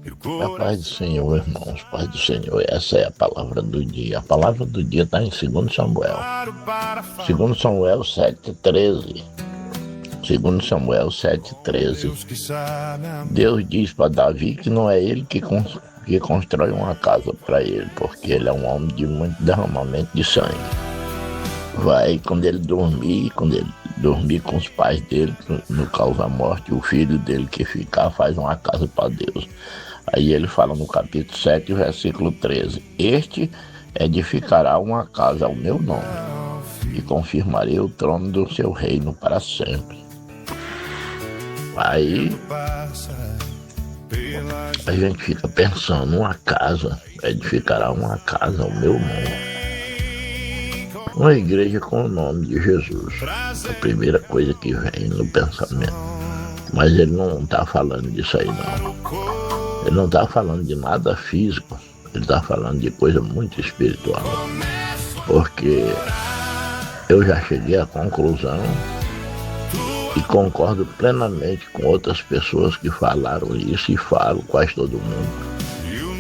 A paz do Senhor, irmãos, paz do Senhor, essa é a palavra do dia. A palavra do dia está em 2 Samuel. 2 Samuel 7,13. 2 Samuel 7,13. Deus diz para Davi que não é ele que constrói uma casa para ele, porque ele é um homem de muito derramamento de sangue. Quando ele dormir com os pais dele, no caso da morte, o filho dele que ficar faz uma casa para Deus. Aí ele fala no capítulo 7, versículo 13: Este edificará uma casa ao meu nome, e confirmarei o trono do seu reino para sempre. Aí a gente fica pensando, edificará uma casa ao meu nome. Uma igreja com o nome de Jesus, a primeira coisa que vem no pensamento. Mas ele não está falando disso aí não. Ele não está falando de nada físico, ele está falando de coisa muito espiritual. Porque eu já cheguei à conclusão e concordo plenamente com outras pessoas que falaram isso e falo quase todo mundo.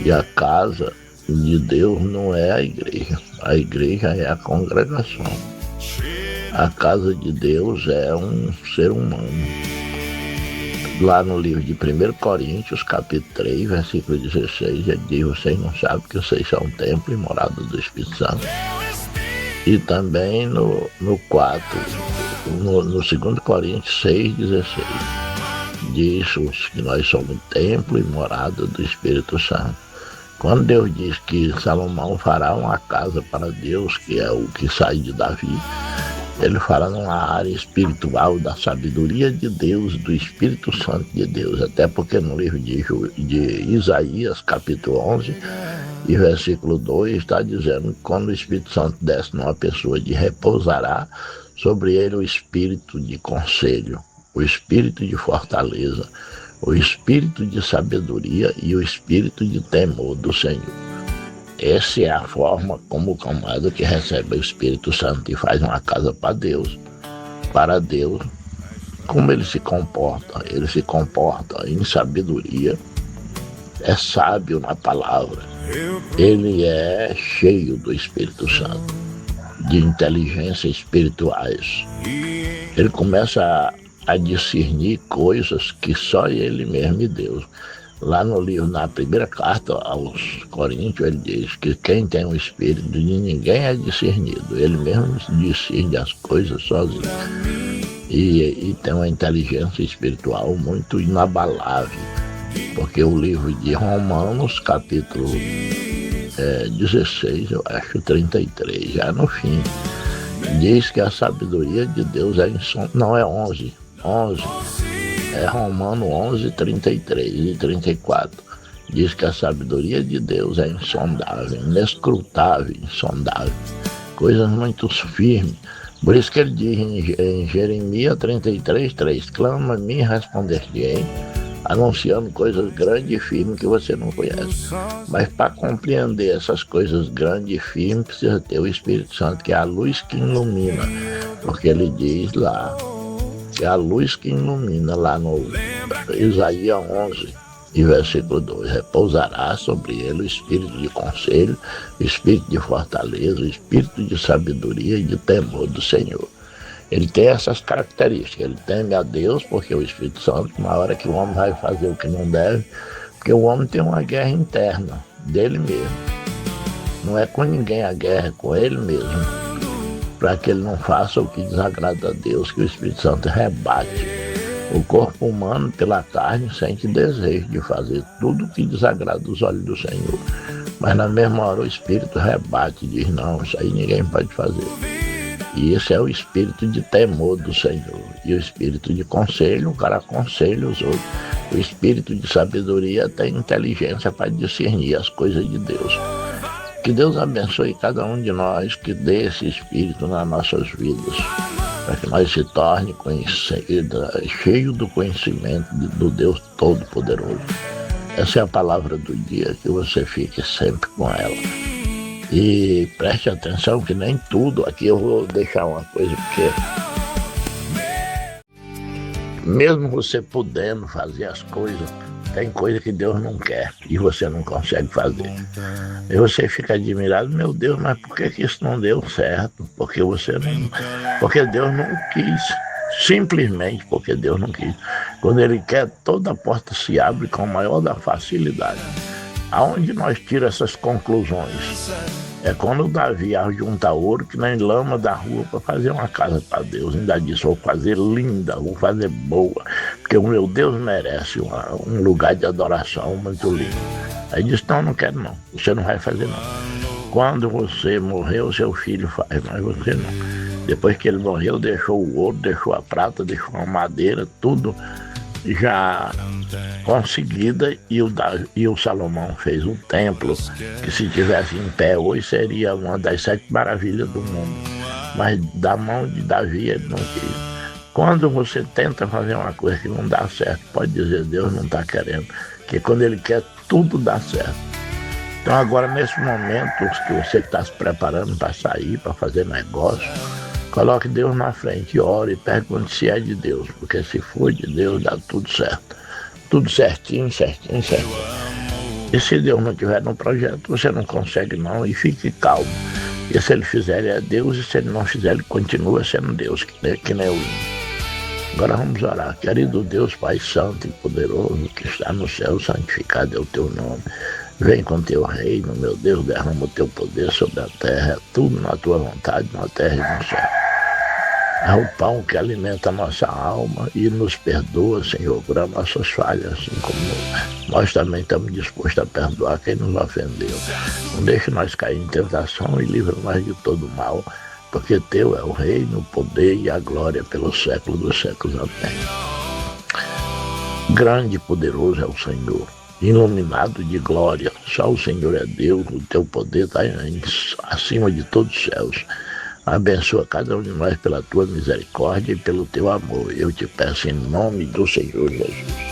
E a casa de Deus não é a igreja é a congregação. A casa de Deus é um ser humano. Lá no livro de 1 Coríntios, capítulo 3, versículo 16, ele diz: vocês não sabem que vocês são templo e morada do Espírito Santo. E também no 2 Coríntios 6, 16, diz que nós somos templo e morada do Espírito Santo. Quando Deus diz que Salomão fará uma casa para Deus, que é o que sai de Davi, ele fala numa área espiritual da sabedoria de Deus, do Espírito Santo de Deus. Até porque no livro de Isaías, capítulo 11, e versículo 2, está dizendo que quando o Espírito Santo desce numa pessoa, repousará sobre ele o espírito de conselho, o espírito de fortaleza, o espírito de sabedoria e o espírito de temor do Senhor. Essa é a forma como o camarada que recebe o Espírito Santo e faz uma casa para Deus. Como ele se comporta? Ele se comporta em sabedoria, é sábio na palavra, ele é cheio do Espírito Santo, de inteligência espirituais. Ele começa a discernir coisas que só ele mesmo e Deus. Lá no livro, na primeira carta aos Coríntios, ele diz que quem tem o Espírito de ninguém é discernido. Ele mesmo discerne as coisas sozinho. E tem uma inteligência espiritual muito inabalável. Porque o livro de Romanos, capítulo 16, eu acho 33, já no fim, diz que a sabedoria de Deus não é 11. É Romano 11, 33 e 34. Diz que a sabedoria de Deus é insondável, inescrutável, insondável. Coisas muito firmes. Por isso que ele diz em Jeremias 33, 3, clama a mim e responder-te-ei, anunciando coisas grandes e firmes que você não conhece. Mas para compreender essas coisas grandes e firmes, precisa ter o Espírito Santo, que é a luz que ilumina. Porque ele diz lá, é a luz que ilumina, lá no Isaías 11, e versículo 2, repousará sobre ele o espírito de conselho, o espírito de fortaleza, o espírito de sabedoria e de temor do Senhor. Ele tem essas características, ele teme a Deus, porque o Espírito Santo, na hora que o homem vai fazer o que não deve, porque o homem tem uma guerra interna, dele mesmo. Não é com ninguém a guerra, é com ele mesmo. Para que ele não faça o que desagrada a Deus, que o Espírito Santo rebate. O corpo humano, pela carne, sente desejo de fazer tudo o que desagrada os olhos do Senhor. Mas na mesma hora o Espírito rebate e diz: não, isso aí ninguém pode fazer. E esse é o espírito de temor do Senhor. E o espírito de conselho, o cara aconselha os outros. O espírito de sabedoria tem inteligência para discernir as coisas de Deus. Que Deus abençoe cada um de nós, que dê esse espírito nas nossas vidas, para que nós se torne cheio do conhecimento do Deus Todo-Poderoso. Essa é a palavra do dia, que você fique sempre com ela. E preste atenção que nem tudo, aqui eu vou deixar uma coisa, porque mesmo você podendo fazer as coisas, tem coisa que Deus não quer e você não consegue fazer. E você fica admirado, meu Deus, mas por que isso não deu certo? Porque Deus não quis. Simplesmente porque Deus não quis. Quando Ele quer, toda a porta se abre com a maior da facilidade. Aonde nós tiramos essas conclusões? É quando o Davi junta ouro que nem lama da rua para fazer uma casa para Deus. Ainda disse, vou fazer linda, vou fazer boa, porque o meu Deus merece um lugar de adoração muito lindo. Aí disse, não quero não, você não vai fazer não. Quando você morreu, seu filho faz, mas você não. Depois que ele morreu, deixou o ouro, deixou a prata, deixou a madeira, tudo já conseguida, e o Salomão fez um templo que, se tivesse em pé hoje, seria uma das 7 maravilhas do mundo. Mas da mão de Davi ele não quis. Quando você tenta fazer uma coisa que não dá certo, pode dizer, Deus não está querendo, porque quando Ele quer, tudo dá certo. Então agora, nesse momento que você está se preparando para sair, para fazer negócio, coloque Deus na frente e ore e pergunte se é de Deus, porque se for de Deus, dá tudo certo. Tudo certinho. E se Deus não tiver no projeto, você não consegue não, e fique calmo. E se Ele fizer, Ele é Deus, e se Ele não fizer, Ele continua sendo Deus, que nem o hino. Agora vamos orar. Querido Deus, Pai Santo e Poderoso, que está no céu, santificado é o Teu nome. Vem com Teu reino, meu Deus, derrama o Teu poder sobre a terra, tudo na Tua vontade, na terra e no céu. É o pão que alimenta a nossa alma e nos perdoa, Senhor, por as nossas falhas, assim como nós também estamos dispostos a perdoar quem nos ofendeu. Não deixe nós cair em tentação e livra-nos de todo mal, porque Teu é o reino, o poder e a glória pelos séculos dos séculos. Amém. Grande e poderoso é o Senhor, iluminado de glória. Só o Senhor é Deus, o Teu poder está acima de todos os céus. Abençoa cada um de nós pela Tua misericórdia e pelo Teu amor. Eu te peço em nome do Senhor Jesus.